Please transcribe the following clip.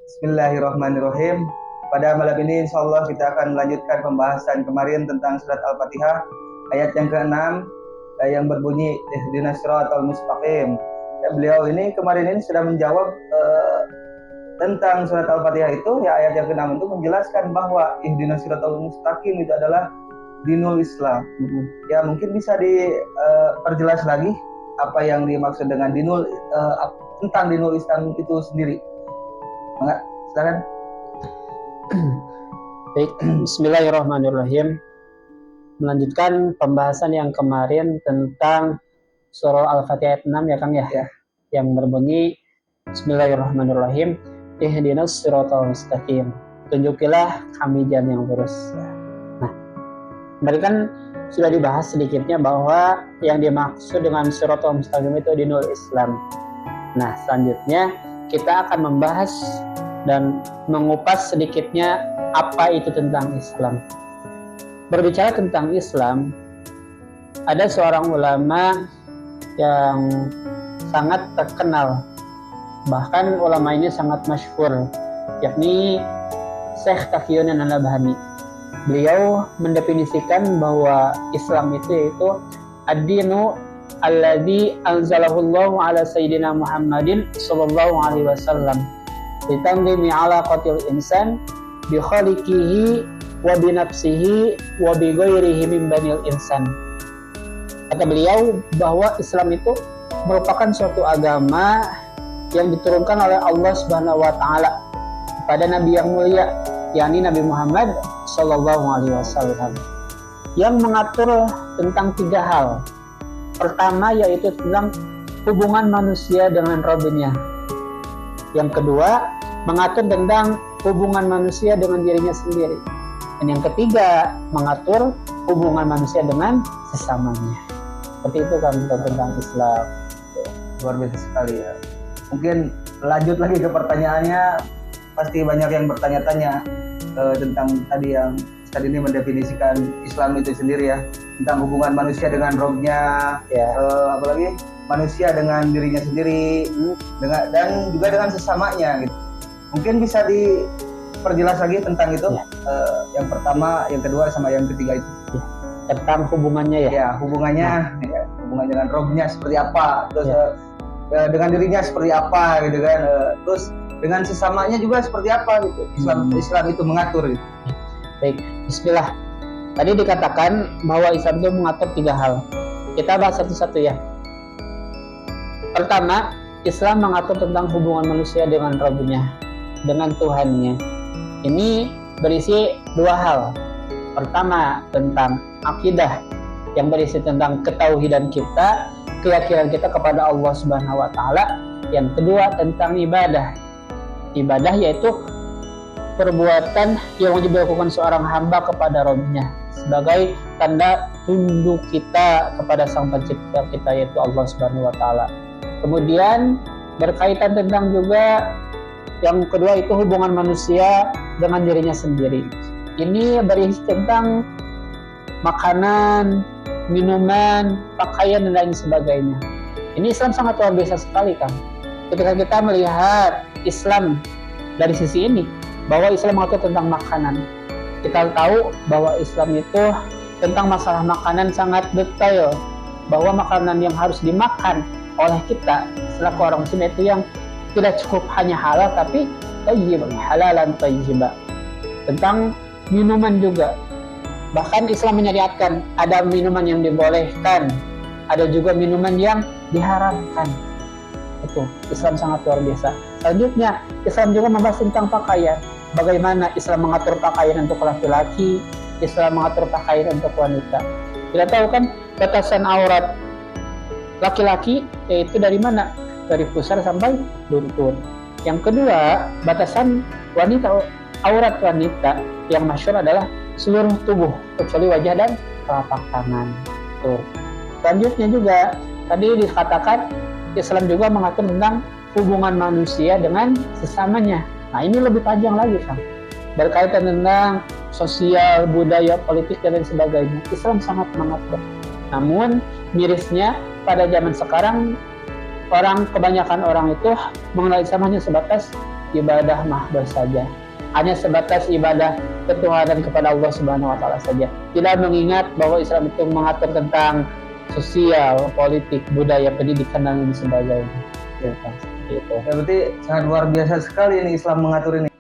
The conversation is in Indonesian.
Bismillahirrahmanirrahim. Pada malam ini insyaallah kita akan melanjutkan pembahasan kemarin tentang surat Al-Fatihah ayat yang ke-6 yang berbunyi ihdinas siratal mustaqim. Ya, beliau ini kemarin ini sudah menjawab tentang surat Al-Fatihah itu, ya ayat yang ke-6 itu menjelaskan bahwa ihdinas siratal mustaqim itu adalah dinul Islam. Ya mungkin bisa diperjelas lagi apa yang dimaksud dengan dinul tentang dinul Islam itu sendiri. Enggak, silakan. Baik, bismillahirrahmanirrahim. Melanjutkan pembahasan yang kemarin tentang surah Al-Fatihah ayat 6 ya Kang ya. Yang berbunyi bismillahirrahmanirrahim. Ihdinas siratal mustaqim. Tunjukilah kami jalan yang lurus. Nah, kemarin kan sudah dibahas sedikitnya bahwa yang dimaksud dengan siratal mustaqim itu dinul Islam. Nah, selanjutnya kita akan membahas dan mengupas sedikitnya apa itu tentang Islam. Berbicara tentang Islam, ada seorang ulama yang sangat terkenal, bahkan ulama ini sangat masyhur, yakni Syekh Taqiyuddin An-Nabhani. Beliau mendefinisikan bahwa Islam itu yaitu ad-dinu alladzi anzalahullahu ala sayyidina Muhammadin sallallahu alaihi wasallam litanzimi alaqatil insan bi khaliqihi wa bi nafsihi wa bi ghairihi min banil insan. Kata beliau bahwa Islam itu merupakan suatu agama yang diturunkan oleh Allah Subhanahu wa taala kepada nabi yang mulia, yakni Nabi Muhammad sallallahu alaihi wasallam, yang mengatur tentang 3 hal. Pertama yaitu tentang hubungan manusia dengan Rabb-nya. Yang kedua, mengatur tentang hubungan manusia dengan dirinya sendiri. Dan yang ketiga, mengatur hubungan manusia dengan sesamanya. Seperti itu kan tentang Islam. Luar biasa sekali ya. Mungkin lanjut lagi ke pertanyaannya, pasti banyak yang bertanya-tanya tentang tadi yang Ustaz ini mendefinisikan Islam itu sendiri ya, tentang hubungan manusia dengan Rabb-nya, apalagi manusia dengan dirinya sendiri, dan juga dengan sesamanya gitu. Mungkin bisa diperjelas lagi tentang itu, yang pertama, yang kedua, sama yang ketiga itu. Tentang hubungannya hubungannya dengan Rabb-nya seperti apa, terus dengan dirinya seperti apa gitu kan, terus dengan sesamanya juga seperti apa gitu. Islam itu mengatur gitu. Baik, bismillah. Tadi dikatakan bahwa Islam itu mengatur 3 hal. Kita bahas satu-satu ya. Pertama, Islam mengatur tentang hubungan manusia dengan Rabb-nya, dengan Tuhannya. Ini berisi 2 hal. Pertama, tentang akidah, yang berisi tentang ketauhidan kita, keyakinan kita kepada Allah Subhanahu wa taala. Yang kedua, tentang ibadah. Ibadah yaitu perbuatan yang wajib dilakukan seorang hamba kepada Rabb-nya sebagai tanda tunduk kita kepada Sang Pencipta kita, yaitu Allah Subhanahu wa taala. Kemudian berkaitan tentang juga yang kedua itu hubungan manusia dengan dirinya sendiri. Ini berisi tentang makanan, minuman, pakaian dan lain sebagainya. Ini Islam sangat luar biasa sekali kan. Ketika kita melihat Islam dari sisi ini, bahwa Islam mengatur tentang makanan. Kita tahu bahwa Islam itu tentang masalah makanan sangat detail, bahwa makanan yang harus dimakan oleh kita selaku orang Muslim itu yang tidak cukup hanya halal, tapi thayyib, halalan thayyiba. Tentang minuman juga, bahkan Islam menyariatkan ada minuman yang dibolehkan, ada juga minuman yang diharamkan. Itu Islam sangat luar biasa. Selanjutnya, Islam juga membahas tentang pakaian. Bagaimana Islam mengatur pakaian untuk laki-laki, Islam mengatur pakaian untuk wanita. Kita tahu kan batasan aurat laki-laki yaitu dari mana? Dari pusar sampai lutut. Yang kedua, batasan wanita, aurat wanita yang masyhur adalah seluruh tubuh kecuali wajah dan telapak tangan. Tuh. Selanjutnya juga tadi dikatakan Islam juga mengatur tentang hubungan manusia dengan sesamanya. Nah, ini lebih panjang lagi kan, berkaitan tentang sosial, budaya, politik dan lain sebagainya. Islam sangat mengatur. Namun mirisnya pada zaman sekarang kebanyakan orang itu mengenal Islam hanya sebatas ibadah mahdoh saja. Hanya sebatas ibadah ketuhanan kepada Allah Subhanahu wa taala saja. Tidak mengingat bahwa Islam itu mengatur tentang sosial, politik, budaya, pendidikan dan lain sebagainya. Ya. Gitu. Ya, berarti sangat luar biasa sekali ini Islam mengatur ini.